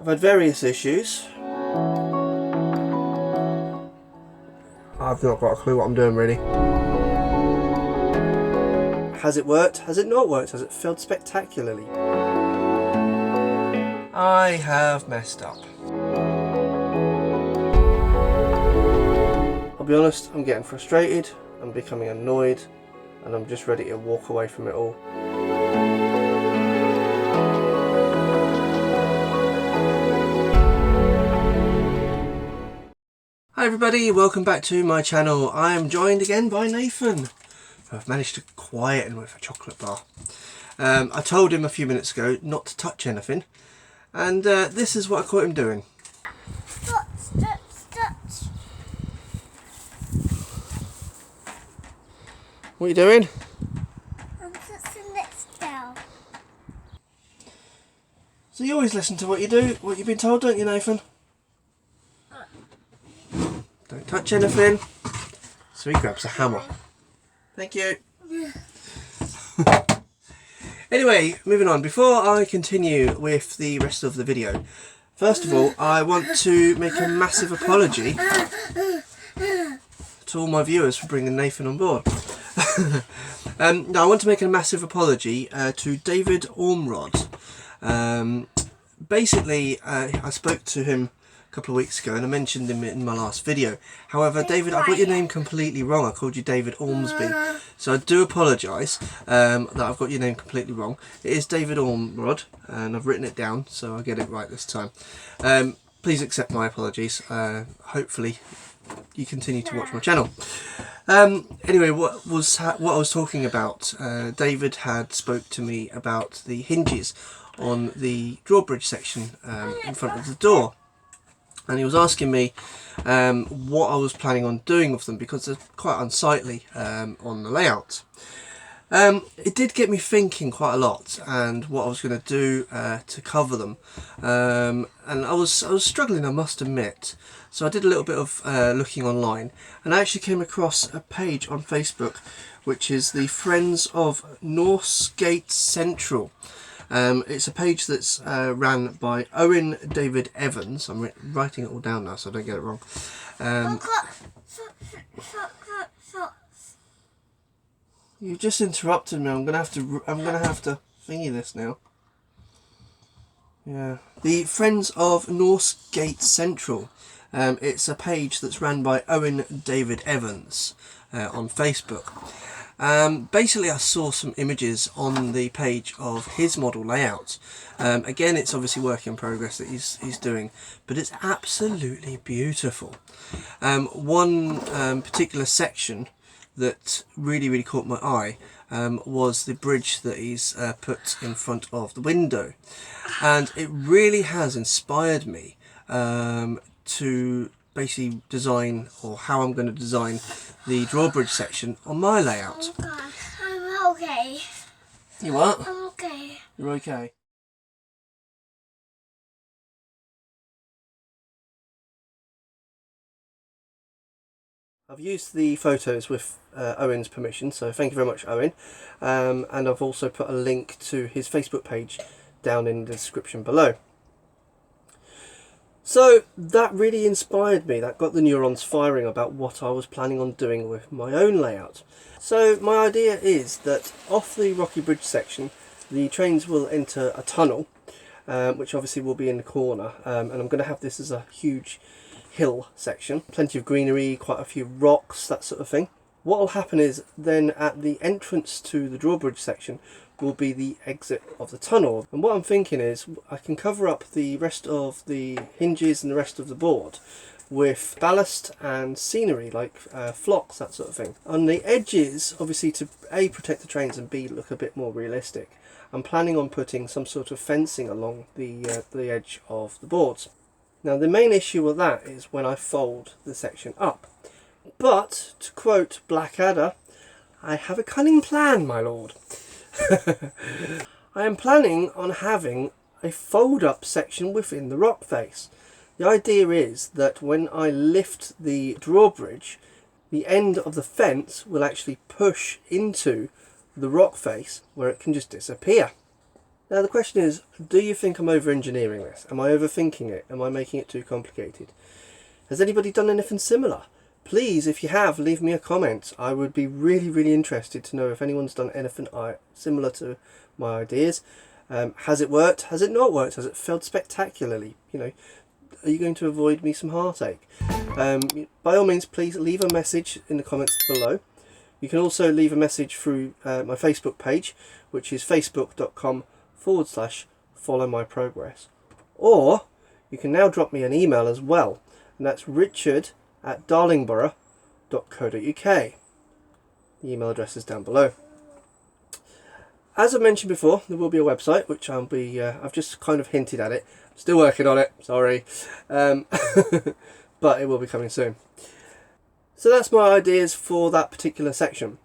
I've had various issues. I've not got a clue what I'm doing really. Has it worked? Has it not worked? Has it failed spectacularly? I have messed up. I'll be honest, I'm getting frustrated, I'm becoming annoyed, and I'm just ready to walk away from it all. Hi everybody, welcome back to my channel. I am joined again by Nathan. I've managed to quiet him with a chocolate bar. I told him a few minutes ago not to touch anything, and this is what I caught him doing. What are you doing? I'm touching this down. So you always listen to what you do, what you've been told, don't you, Nathan? Don't touch anything. So he grabs a hammer. Thank you. Anyway, moving on. Before I continue with the rest of the video, first of all, I want to make a massive apology to all my viewers for bringing Nathan on board. Now, I want to make a massive apology to David Ormrod. Basically, I spoke to him a couple of weeks ago and I mentioned him in my last video. However, David, I got your name completely wrong. I called you David Ormsby, so I do apologise that I've got your name completely wrong. It is David Ormrod, and I've written it down so I get it right this time. Please accept my apologies. Hopefully you continue to watch my channel. Anyway, what I was talking about, David had spoke to me about the hinges on the drawbridge section in front of the door. And he was asking me what I was planning on doing with them because they're quite unsightly on the layout. It did get me thinking quite a lot and what I was going to do to cover them. And I was struggling, I must admit. So I did a little bit of looking online and I actually came across a page on Facebook which is the Friends of Northgate Central. It's a page that's ran by Owen David Evans. I'm writing it all down now so I don't get it wrong. You just interrupted me. I'm gonna have to thingy this now. Yeah, the Friends of Northgate Central. It's a page that's ran by Owen David Evans on Facebook. Basically I saw some images on the page of his model layout. Again, it's obviously work in progress that he's doing, but it's absolutely beautiful. One particular section that really caught my eye was the bridge that he's put in front of the window, and it really has inspired me to basically design, or how I'm going to design the drawbridge section on my layout. Oh God, I'm okay. You what? I'm okay. You're okay. I've used the photos with Owen's permission, so thank you very much, Owen. And I've also put a link to his Facebook page down in the description below. So that really inspired me, that got the neurons firing about what I was planning on doing with my own layout. So my idea is that off the Rocky Bridge section, the trains will enter a tunnel, which obviously will be in the corner, and I'm going to have this as a huge hill section. Plenty of greenery, quite a few rocks, that sort of thing. What will happen is then at the entrance to the drawbridge section will be the exit of the tunnel, and what I'm thinking is I can cover up the rest of the hinges and the rest of the board with ballast and scenery like flocks, that sort of thing. On the edges, obviously, to A, protect the trains, and B, look a bit more realistic, I'm planning on putting some sort of fencing along the edge of the boards. Now the main issue with that is when I fold the section up, but to quote Blackadder, I have a cunning plan, my lord. I am planning on having a fold-up section within the rock face. The idea is that when I lift the drawbridge, the end of the fence will actually push into the rock face where it can just disappear. Now the question is, do you think I'm over-engineering this? Am I overthinking it? Am I making it too complicated? Has anybody done anything similar? Please, if you have, leave me a comment. I would be really, really interested to know if anyone's done anything similar to my ideas. Has it worked? Has it not worked? Has it failed spectacularly? You know, are you going to avoid me some heartache? By all means, please leave a message in the comments below. You can also leave a message through my Facebook page, which is facebook.com/followmyprogress. Or you can now drop me an email as well, and that's richard@darlingbrough.co.uk. The email address is down below. As I mentioned before, there will be a website, which I've just kind of hinted at it. Still working on it, sorry. But it will be coming soon. So that's my ideas for that particular section.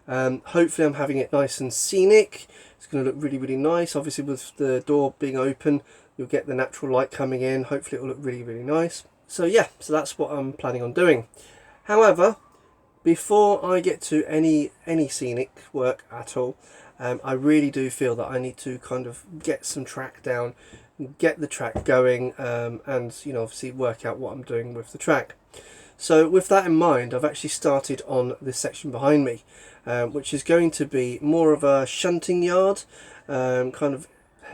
Hopefully I'm having it nice and scenic. It's going to look really, really nice. Obviously with the door being open, you'll get the natural light coming in. Hopefully it will look really, really nice. So yeah, so that's what I'm planning on doing. However, before I get to any scenic work at all, I really do feel that I need to kind of get some track down, get the track going, and you know, obviously work out what I'm doing with the track. So with that in mind, I've actually started on this section behind me, which is going to be more of a shunting yard, kind of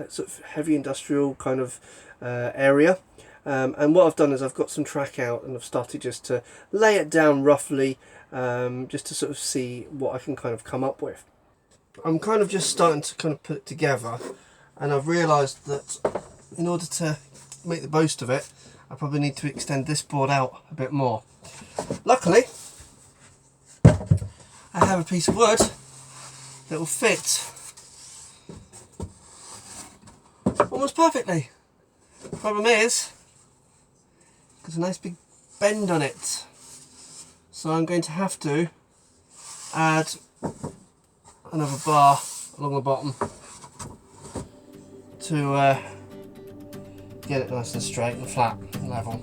sort of heavy industrial kind of area. And what I've done is I've got some track out and I've started just to lay it down roughly, just to sort of see what I can kind of come up with. I'm kind of just starting to kind of put it together, and I've realised that in order to make the most of it, I probably need to extend this board out a bit more. Luckily, I have a piece of wood that will fit almost perfectly. The problem is, there's a nice big bend on it, so I'm going to have to add another bar along the bottom to get it nice and straight and flat and level.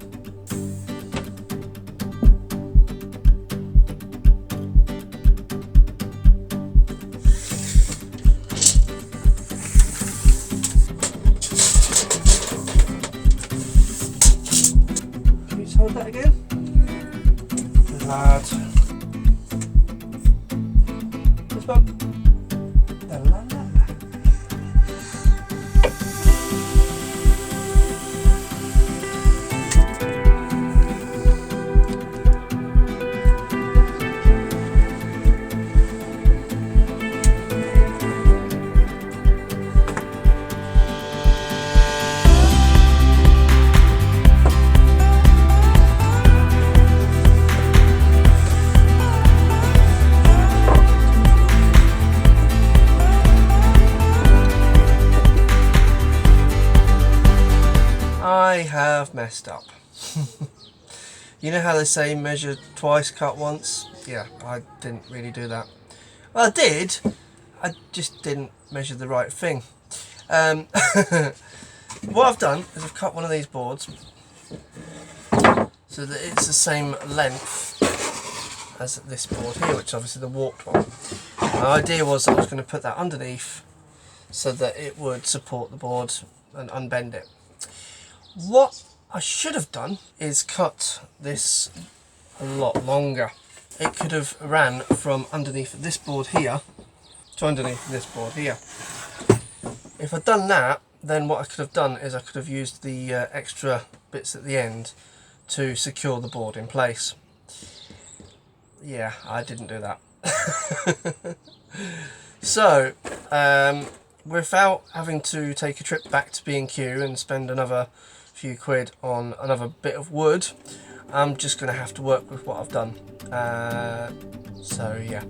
Can you just hold that again? Good lad. This one. I have messed up. You know how they say measure twice, cut once? Yeah, I didn't really do that. Well, I did. I just didn't measure the right thing. What I've done is I've cut one of these boards so that it's the same length as this board here, which is obviously the warped one. My idea was that I was going to put that underneath so that it would support the board and unbend it. What I should have done is cut this a lot longer. It could have ran from underneath this board here to underneath this board here. If I'd done that, then what I could have done is I could have used the extra bits at the end to secure the board in place. Yeah, I didn't do that. So, without having to take a trip back to B&Q and spend another few quid on another bit of wood, I'm just going to have to work with what I've done. So yeah.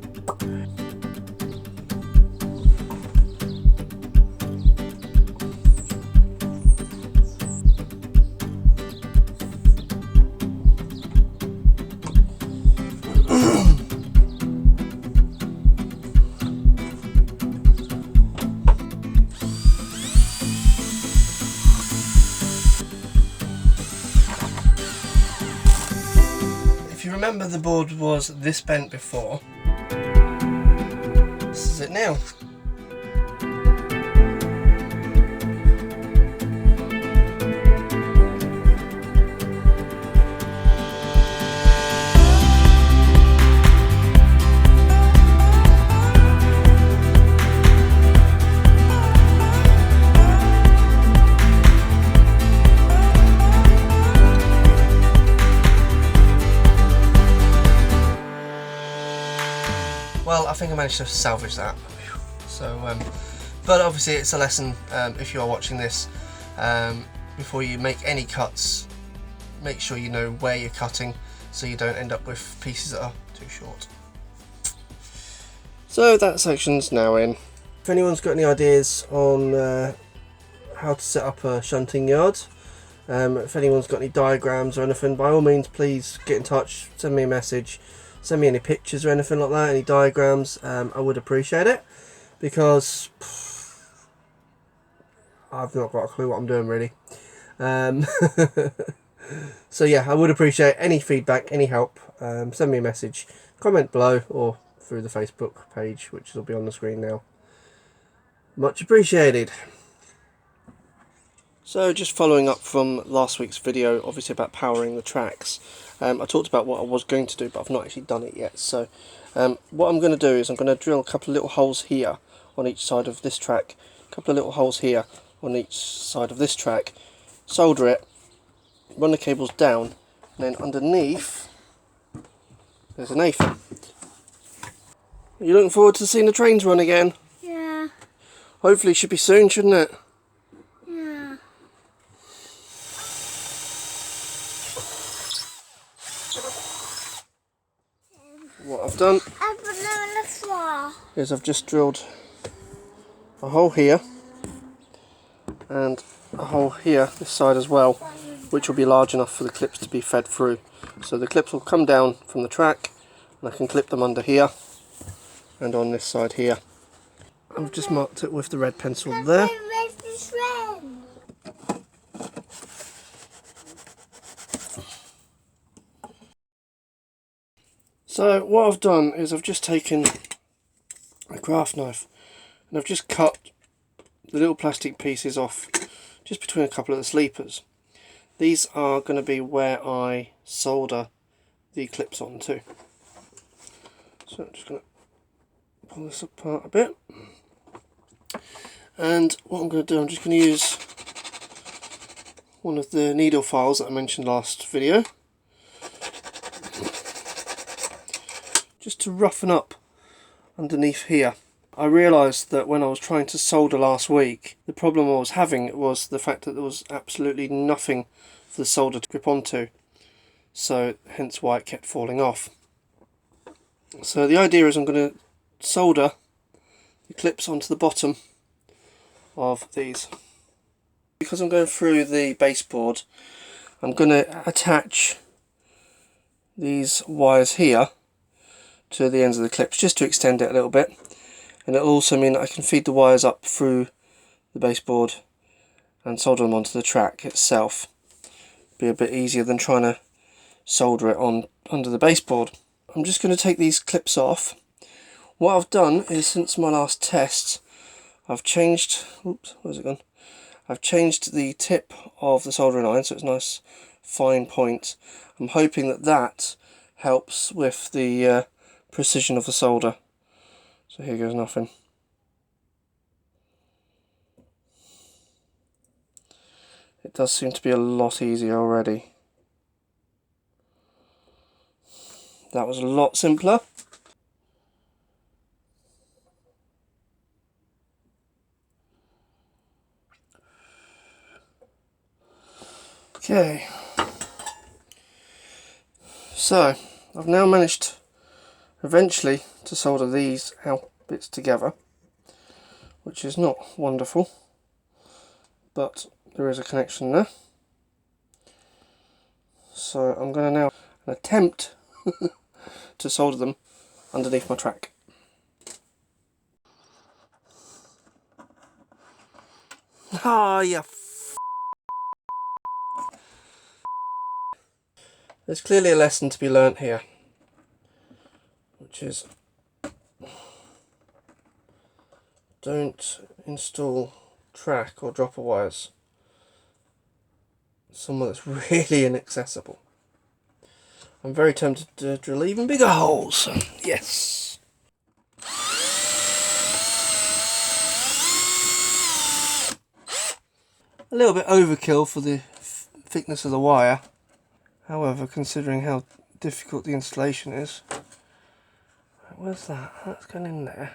Remember, the board was this bent before. This is it now. well, I think I managed to salvage that. So, but obviously it's a lesson if you are watching this. Before you make any cuts, make sure you know where you're cutting so you don't end up with pieces that are too short. So that section's now in. If anyone's got any ideas on how to set up a shunting yard, if anyone's got any diagrams or anything, by all means please get in touch, send me a message, send me any pictures or anything like that, any diagrams. I would appreciate it, because I've not got a clue what I'm doing really. So yeah, I would appreciate any feedback, any help. Send me a message, comment below, or through the Facebook page, which will be on the screen now. Much appreciated. So just following up from last week's video, obviously about powering the tracks, I talked about what I was going to do, but I've not actually done it yet. So what I'm going to do is I'm going to drill a couple of little holes here on each side of this track, a couple of little holes here on each side of this track, solder it, run the cables down, and then underneath there's an apron. Are you looking forward to seeing the trains run again? Yeah. Hopefully it should be soon, shouldn't it? Yeah. What I've done I put them on the floor. is I've just drilled a hole here and a hole here this side as well, which will be large enough for the clips to be fed through. So the clips will come down from the track and I can clip them under here and on this side here. I've just marked it with the red pencil there. Where's this red? So what I've done is I've just taken a craft knife and I've just cut the little plastic pieces off just between a couple of the sleepers. These are going to be where I solder the clips onto. So I'm just going to pull this apart a bit. And what I'm going to do, I'm just going to use one of the needle files that I mentioned last video, just to roughen up underneath here. I realised that when I was trying to solder last week, the problem I was having was the fact that there was absolutely nothing for the solder to grip onto, so hence why it kept falling off. So the idea is I'm going to solder the clips onto the bottom of these. Because I'm going through the baseboard, I'm going to attach these wires here to the ends of the clips just to extend it a little bit, and it'll also mean that I can feed the wires up through the baseboard and solder them onto the track itself. Be a bit easier than trying to solder it on under the baseboard. I'm just going to take these clips off. What I've done is, since my last test, I've changed, oops, where's it gone? I've changed the tip of the soldering iron so it's a nice fine point. I'm hoping that that helps with the precision of the solder. So here goes nothing. It does seem to be a lot easier already. That was a lot simpler. Okay. So, I've now managed eventually to solder these out bits together, which is not wonderful, but there is a connection there. So I'm going to now attempt to solder them underneath my track. Ah, yeah. There's clearly a lesson to be learnt here, which is don't install track or dropper wires somewhere that's really inaccessible. I'm very tempted to drill even bigger holes. Yes. A little bit overkill for the thickness of the wire. However, considering how difficult the installation is, Where's that? That's going in there.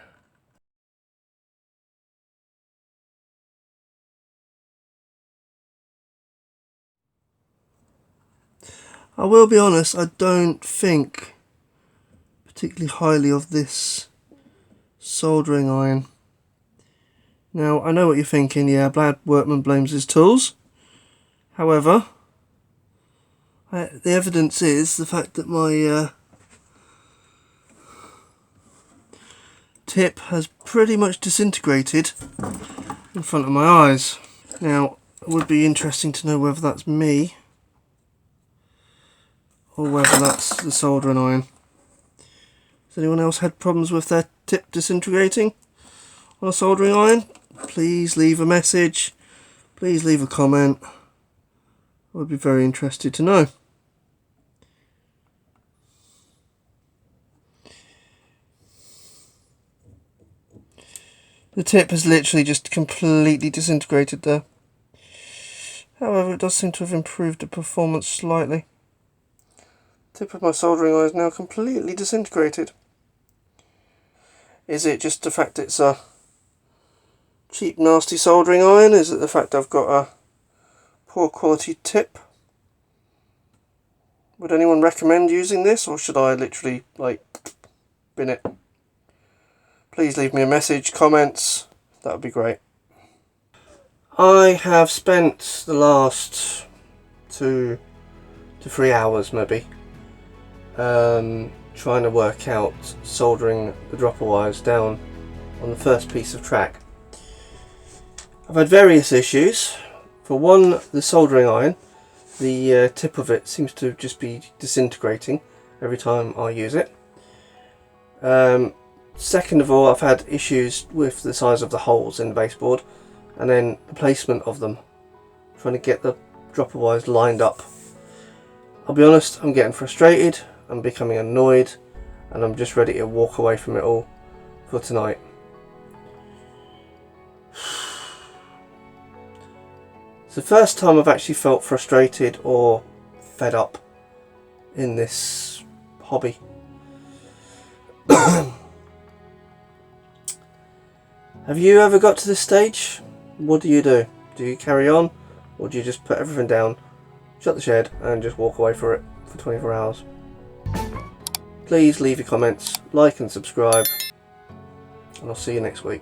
I will be honest, I don't think particularly highly of this soldering iron. Now, I know what you're thinking, yeah, bad workman blames his tools. However, the evidence is the fact that my tip has pretty much disintegrated in front of my eyes. Now, it would be interesting to know whether that's me or whether that's the soldering iron. Has anyone else had problems with their tip disintegrating on a soldering iron? Please leave a message, please leave a comment. I would be very interested to know. The tip has literally just completely disintegrated there. However, it does seem to have improved the performance slightly. The tip of my soldering iron is now completely disintegrated. Is it just the fact it's a cheap, nasty soldering iron? Is it the fact I've got a poor quality tip? Would anyone recommend using this, or should I literally, like, bin it? Please leave me a message, comments, that would be great. I have spent the last 2 to 3 hours maybe trying to work out soldering the dropper wires down on the first piece of track. I've had various issues. For one, the soldering iron, the tip of it seems to just be disintegrating every time I use it. Second of all, I've had issues with the size of the holes in the baseboard, and then the placement of them, trying to get the dropper wires lined up. I'll be honest, I'm getting frustrated, I'm becoming annoyed, and I'm just ready to walk away from it all for tonight. It's the first time I've actually felt frustrated or fed up in this hobby. Have you ever got to this stage? What do you do? Do you carry on, or do you just put everything down, shut the shed, and just walk away for it for 24 hours? Please leave your comments, like and subscribe, and I'll see you next week.